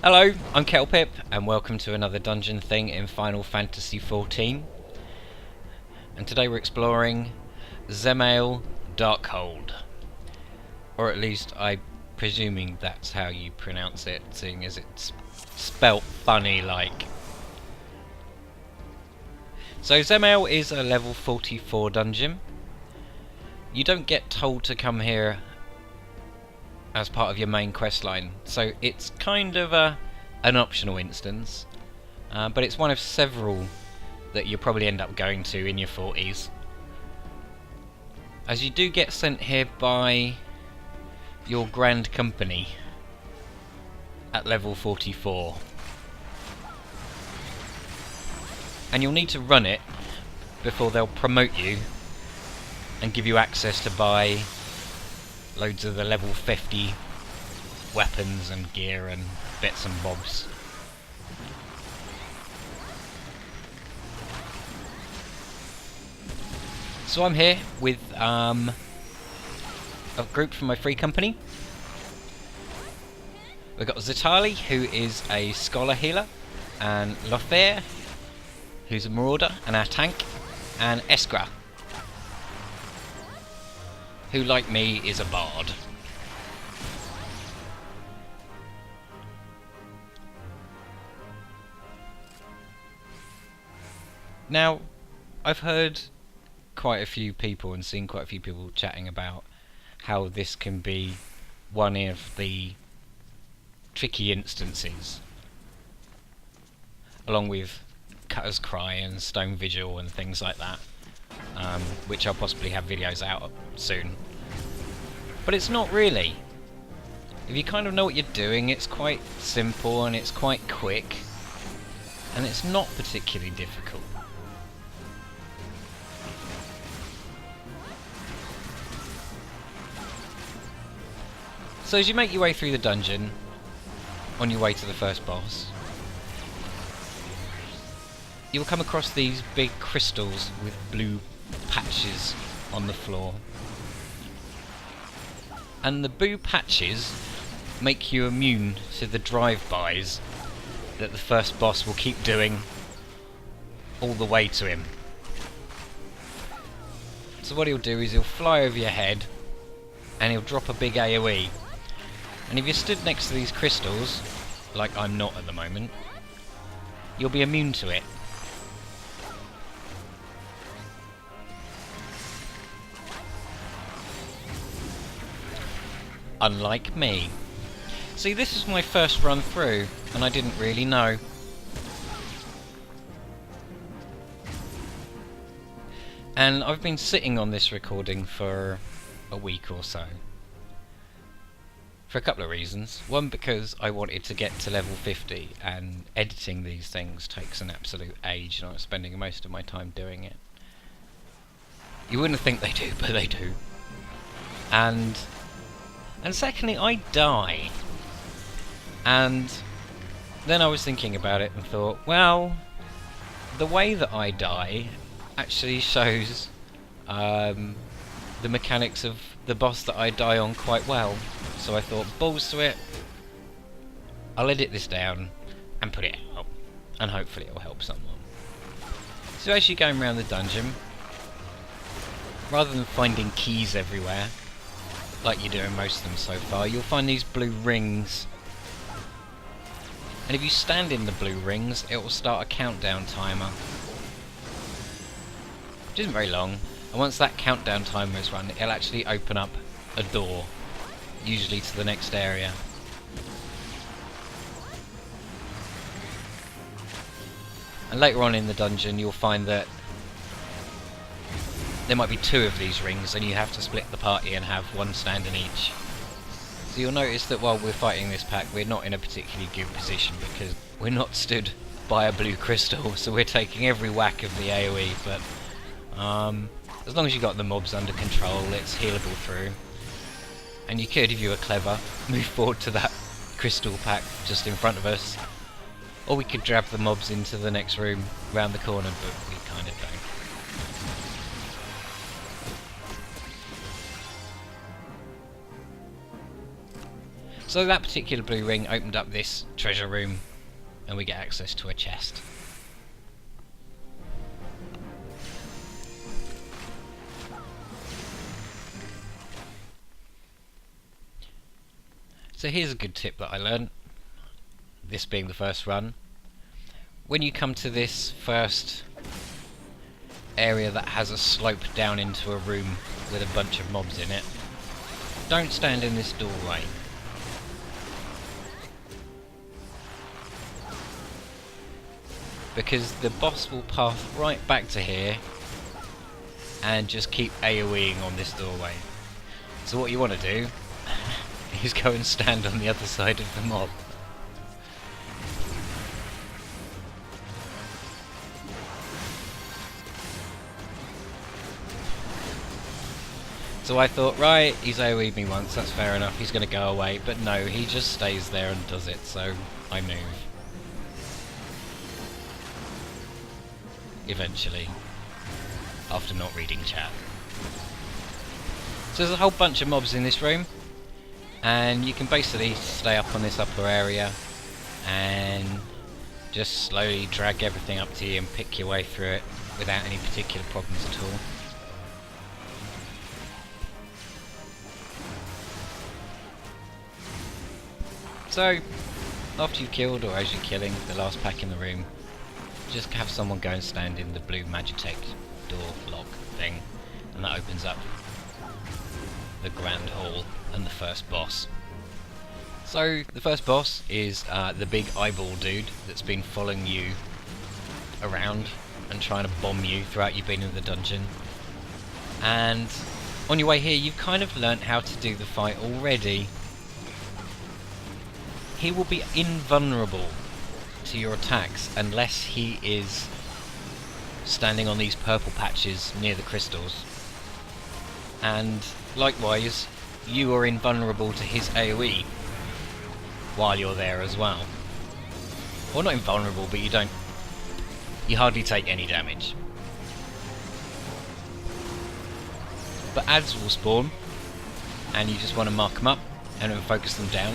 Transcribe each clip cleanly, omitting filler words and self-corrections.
Hello, I'm Kettlepip, and welcome to another dungeon thing in Final Fantasy XIV. And today we're exploring Dzemael Darkhold. Or at least I'm presuming that's how you pronounce it, seeing as it's spelt funny like. So Dzemael is a level 44 dungeon. You don't get told to come here as part of your main quest line, so it's kind of an optional instance, but it's one of several that you'll probably end up going to in your 40s, as you do get sent here by your grand company at level 44, and you'll need to run it before they'll promote you and give you access to buy loads of the level 50 weapons and gear and bits and bobs. So I'm here with a group from my free company. We've got Zale, who is a scholar healer, and Lothair, who's a marauder and our tank, and Eskra, who, like me, is a bard. Now, I've heard quite a few people and seen quite a few people chatting about how this can be one of the tricky instances, along with Cutter's Cry and Stone Vigil and things like that. Which I'll possibly have videos out soon. But it's not really. If you kind of know what you're doing, it's quite simple and it's quite quick, and it's not particularly difficult. So as you make your way through the dungeon, on your way to the first boss, you will come across these big crystals with blue patches on the floor. And the blue patches make you immune to the drive-bys that the first boss will keep doing all the way to him. So what he'll do is he'll fly over your head and he'll drop a big AoE. And if you're stood next to these crystals, like I'm not at the moment, you'll be immune to it. Unlike me. See, this is my first run through, and I didn't really know. And I've been sitting on this recording for a week or so. For a couple of reasons. One, because I wanted to get to level 50, and editing these things takes an absolute age, and I'm spending most of my time doing it. You wouldn't think they do, but they do. And secondly, I die. And then I was thinking about it and thought, well, the way that I die actually shows the mechanics of the boss that I die on quite well. So I thought, balls to it, I'll edit this down and put it out, and hopefully it'll help someone. So as you're going around the dungeon, rather than finding keys everywhere, like you do in most of them so far, you'll find these blue rings. And if you stand in the blue rings, it will start a countdown timer, which isn't very long. And once that countdown timer is run, it'll actually open up a door, usually to the next area. And later on in the dungeon, you'll find that there might be two of these rings, and you have to split the party and have one stand in each. So you'll notice that while we're fighting this pack, we're not in a particularly good position because we're not stood by a blue crystal, so we're taking every whack of the AoE, but as long as you got the mobs under control, it's healable through. And you could, if you were clever, move forward to that crystal pack just in front of us, or we could drag the mobs into the next room round the corner, but we kind of don't. So that particular blue ring opened up this treasure room, and we get access to a chest. So here's a good tip that I learned, this being the first run. When you come to this first area that has a slope down into a room with a bunch of mobs in it, don't stand in this doorway. Because the boss will path right back to here and just keep AoEing on this doorway. So what you want to do is go and stand on the other side of the mob. So I thought, right, he's AoE'd me once, that's fair enough, he's going to go away. But no, he just stays there and does it, so I move. Eventually. After not reading chat. So there's a whole bunch of mobs in this room. And you can basically stay up on this upper area and just slowly drag everything up to you and pick your way through it without any particular problems at all. So, after you've killed, or as you're killing, the last pack in the room, just have someone go and stand in the blue Magitech door lock thing, and that opens up the Grand Hall and the first boss. So, the first boss is the big eyeball dude that's been following you around and trying to bomb you throughout you've been in the dungeon. And on your way here, you've kind of learnt how to do the fight already. He will be invulnerable to your attacks unless he is standing on these purple patches near the crystals. And likewise, you are invulnerable to his AoE while you're there as well. Well, not invulnerable, but you hardly take any damage. But ads will spawn, and you just want to mark them up and then focus them down.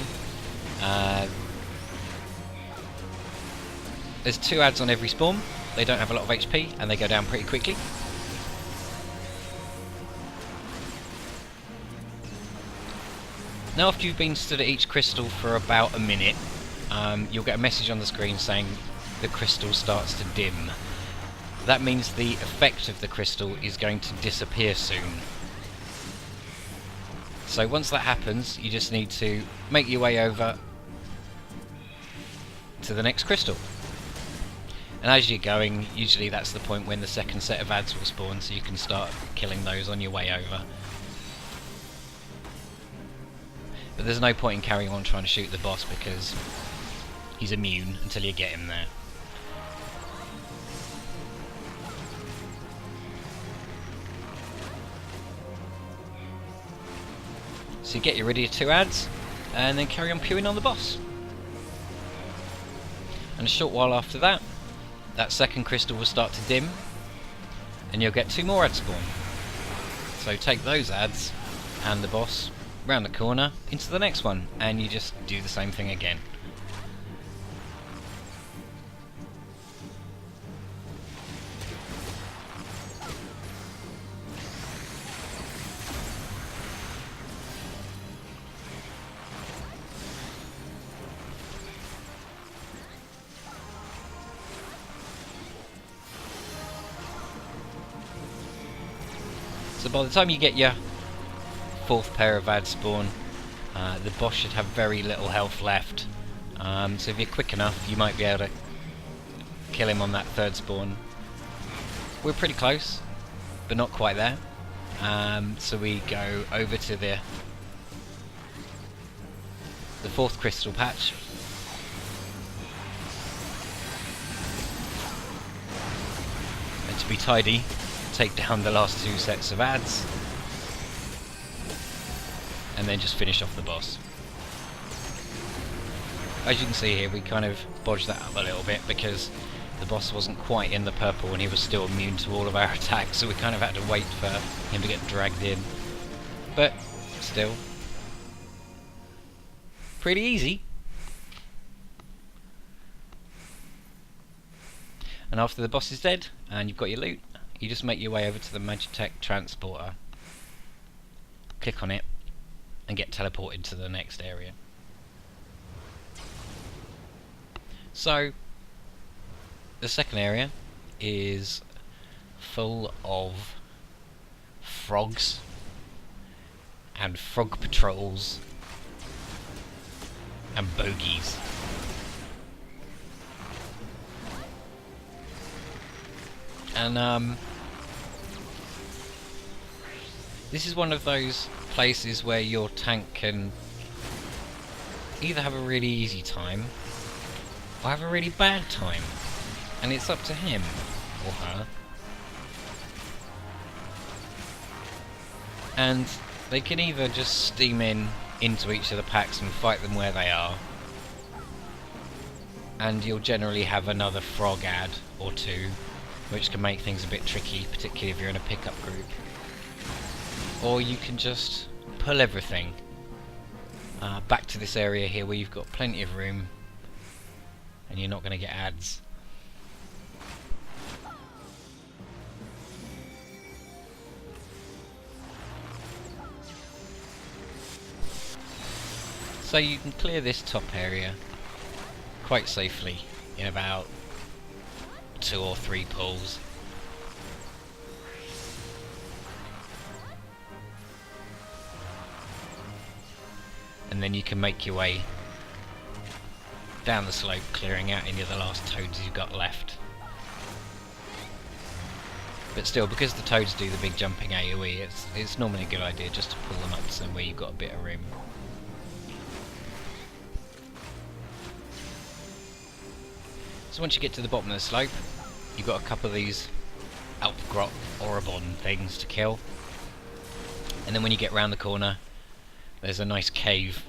There's 2 ads on every spawn. They don't have a lot of HP and they go down pretty quickly. Now after you've been stood at each crystal for about a minute, you'll get a message on the screen saying the crystal starts to dim. That means the effect of the crystal is going to disappear soon. So once that happens, you just need to make your way over to the next crystal. And as you're going, usually that's the point when the second set of ads will spawn, so you can start killing those on your way over. But there's no point in carrying on trying to shoot the boss because he's immune until you get him there. So you get your ready 2 ads, and then carry on queuing on the boss. And a short while after that, that second crystal will start to dim, and you'll get 2 more ads spawn. So take those ads and the boss round the corner into the next one, and you just do the same thing again. So by the time you get your 4th pair of ads spawn, the boss should have very little health left. So if you're quick enough, you might be able to kill him on that 3rd spawn. We're pretty close, but not quite there. So we go over to the 4th crystal patch. And to be tidy, take down the last 2 sets of ads, and then just finish off the boss. As you can see here, we kind of bodged that up a little bit because the boss wasn't quite in the purple and he was still immune to all of our attacks, so we kind of had to wait for him to get dragged in. But still, Pretty easy. And after the boss is dead and you've got your loot, you just make your way over to the Magitech transporter, click on it, and get teleported to the next area. So, the second area is full of frogs and frog patrols and bogies. And this is one of those places where your tank can either have a really easy time or have a really bad time, and it's up to him or her. And they can either just steam into each of the packs and fight them where they are, and you'll generally have another frog ad or two, which can make things a bit tricky, particularly if you're in a pickup group. Or you can just pull everything back to this area here where you've got plenty of room and you're not going to get ads. So you can clear this top area quite safely in about 2 or 3 pulls. And then you can make your way down the slope, clearing out any of the last toads you've got left. But still, because the toads do the big jumping AoE, it's normally a good idea just to pull them up to somewhere you've got a bit of room. So once you get to the bottom of the slope, you've got a couple of these Alpgrot Orobon things to kill. And then when you get round the corner, there's a nice cave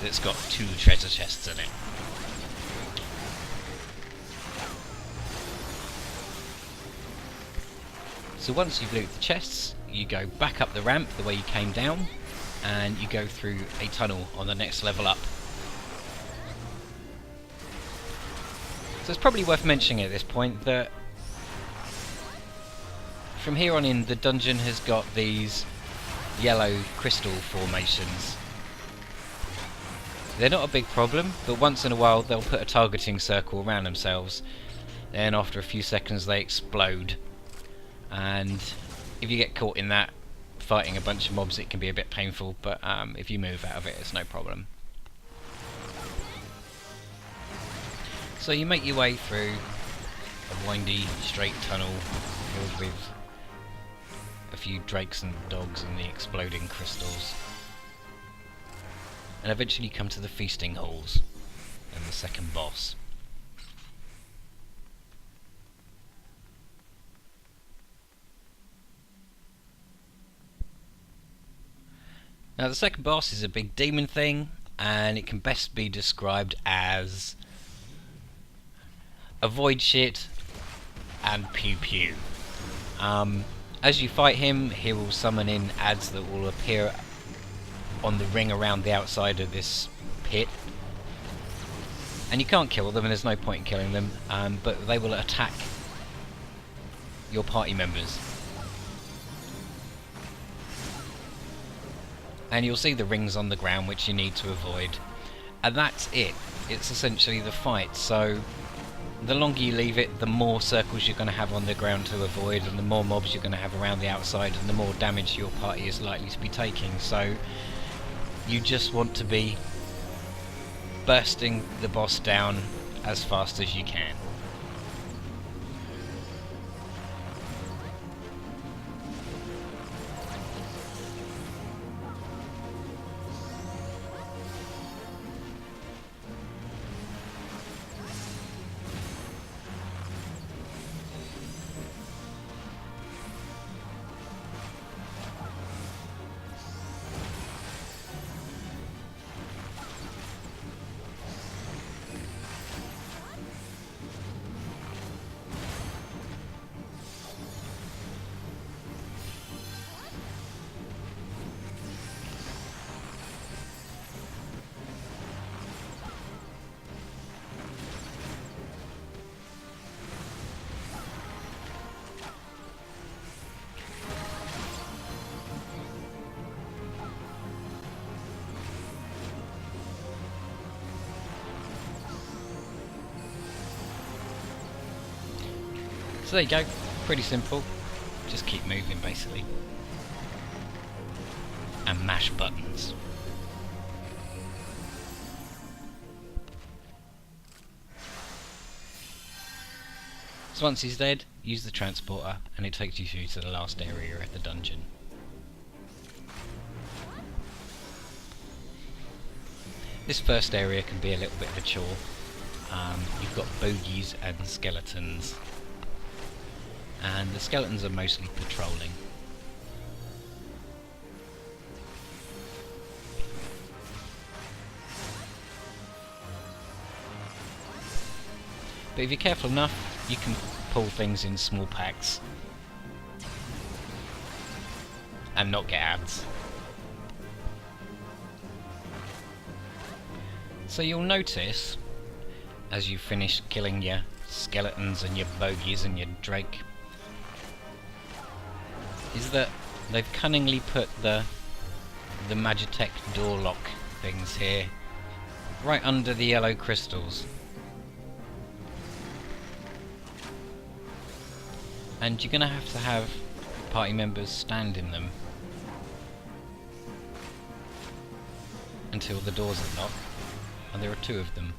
that's got 2 treasure chests in it. So once you've looted the chests, you go back up the ramp the way you came down, and you go through a tunnel on the next level up. So it's probably worth mentioning at this point that from here on in, the dungeon has got these yellow crystal formations. They're not a big problem, but once in a while they'll put a targeting circle around themselves, then after a few seconds they explode, and if you get caught in that fighting a bunch of mobs it can be a bit painful, but if you move out of it it's no problem. So you make your way through a windy straight tunnel filled with a few drakes and dogs and the exploding crystals, and eventually come to the feasting halls and the second boss. Now the second boss is a big demon thing, and it can best be described as avoid shit and pew pew. As you fight him, he will summon in ads that will appear on the ring around the outside of this pit, and you can't kill them, and there's no point in killing them, but they will attack your party members. And you'll see the rings on the ground which you need to avoid, and that's it. It's essentially the fight. So the longer you leave it, the more circles you're going to have on the ground to avoid, and the more mobs you're going to have around the outside, and the more damage your party is likely to be taking. So you just want to be bursting the boss down as fast as you can. So there you go, pretty simple. Just keep moving basically. And mash buttons. So once he's dead, use the transporter and it takes you through to the last area of the dungeon. This first area can be a little bit of a chore. You've got bogies and skeletons. And the skeletons are mostly patrolling. But if you're careful enough, you can pull things in small packs and not get ads. So you'll notice, as you finish killing your skeletons and your bogies and your drake, is that they've cunningly put the Magitech door lock things here, right under the yellow crystals. And you're going to have party members stand in them until the doors are locked, and there are 2 of them.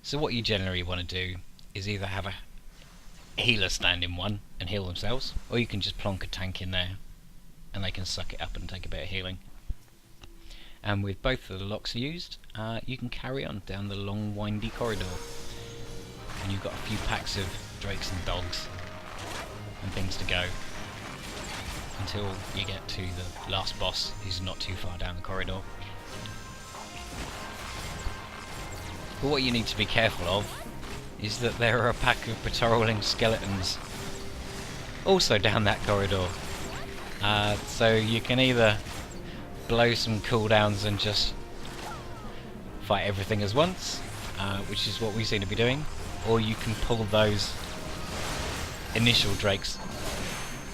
So what you generally want to do is either have a healer stand in one and heal themselves, or you can just plonk a tank in there and they can suck it up and take a bit of healing. And with both of the locks used, you can carry on down the long windy corridor. And you've got a few packs of drakes and dogs and things to go until you get to the last boss, who's not too far down the corridor. But what you need to be careful of is that there are a pack of patrolling skeletons also down that corridor. So you can either blow some cooldowns and just fight everything as once, which is what we seem to be doing, or you can pull those initial drakes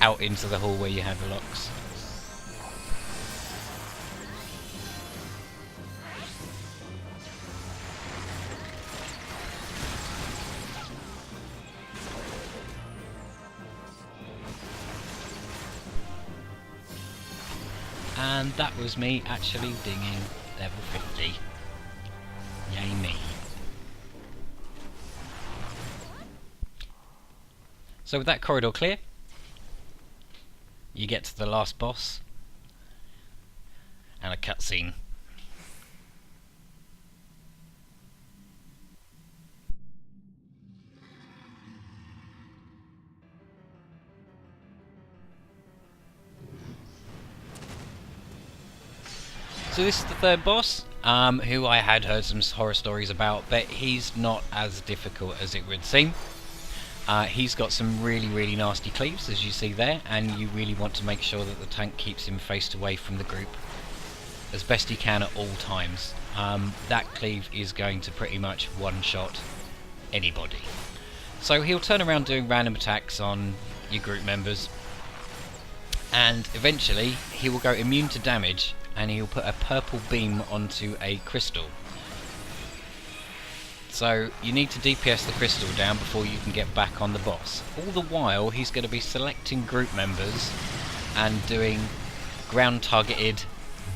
out into the hall where you have the locks. And that was me actually dinging level 50. Yay me. So with that corridor clear, you get to the last boss and a cutscene. So this is the third boss, who I had heard some horror stories about, but he's not as difficult as it would seem. He's got some really nasty cleaves, as you see there, and you really want to make sure that the tank keeps him faced away from the group as best he can at all times. That cleave is going to pretty much one-shot anybody. So he'll turn around doing random attacks on your group members, and eventually he will go immune to damage, and he'll put a purple beam onto a crystal. So you need to DPS the crystal down before you can get back on the boss. All the while he's going to be selecting group members and doing ground targeted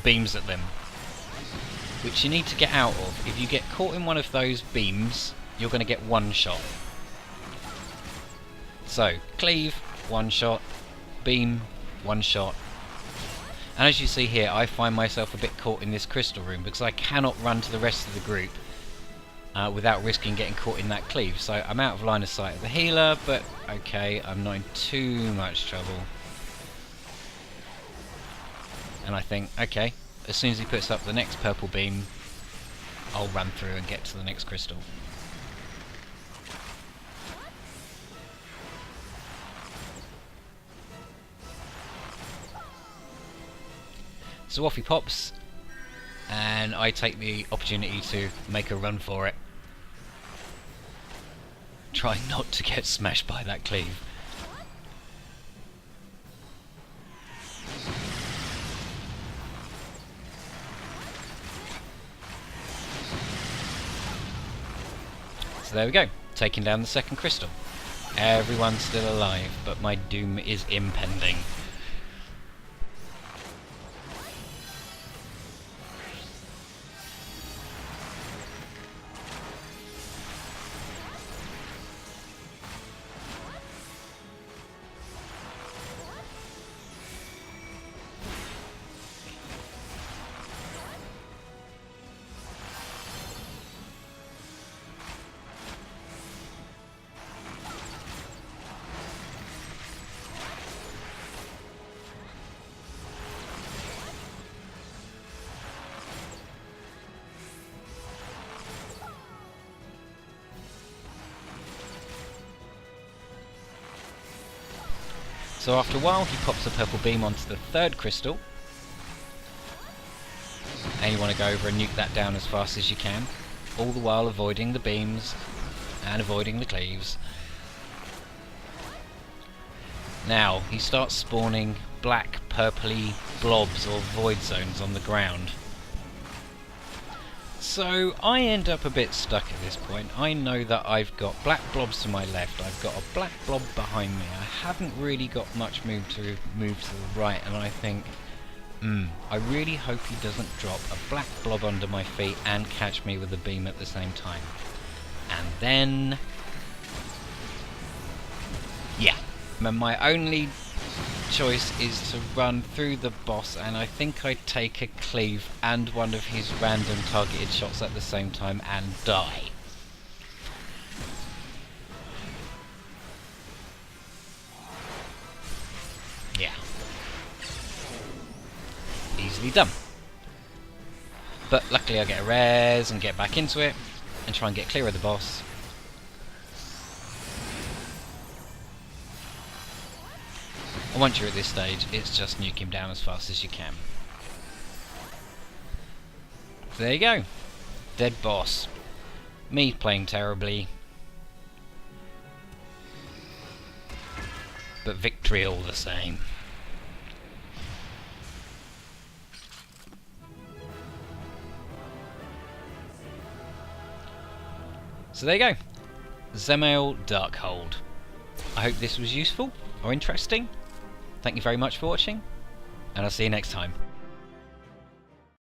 beams at them, which you need to get out of. If you get caught in one of those beams, you're going to get one shot. So cleave, one shot, beam, one shot. And as you see here, I find myself a bit caught in this crystal room because I cannot run to the rest of the group without risking getting caught in that cleave. So I'm out of line of sight of the healer, but okay, I'm not in too much trouble. And I think, okay, as soon as he puts up the next purple beam, I'll run through and get to the next crystal. So off he pops, and I take the opportunity to make a run for it. Try not to get smashed by that cleave. So there we go. taking down the second crystal. Everyone's still alive, but my doom is impending. So after a while he pops a purple beam onto the third crystal, and you want to go over and nuke that down as fast as you can, all the while avoiding the beams and avoiding the cleaves. Now he starts spawning black purpley blobs or void zones on the ground. So I end up a bit stuck at this point. I know that I've got black blobs to my left, I've got a black blob behind me, I haven't really got much move to the right, and I think, I really hope he doesn't drop a black blob under my feet and catch me with a beam at the same time. And then... yeah. My only choice is to run through the boss, and I think I'd take a cleave and one of his random targeted shots at the same time and die. Yeah. Easily done. But luckily I get a res and get back into it and try and get clear of the boss. And once you're at this stage, it's just nuke him down as fast as you can. So there you go. Dead boss. Me playing terribly. But victory all the same. So there you go. Dzemael Darkhold. I hope this was useful or interesting. Thank you very much for watching, and I'll see you next time.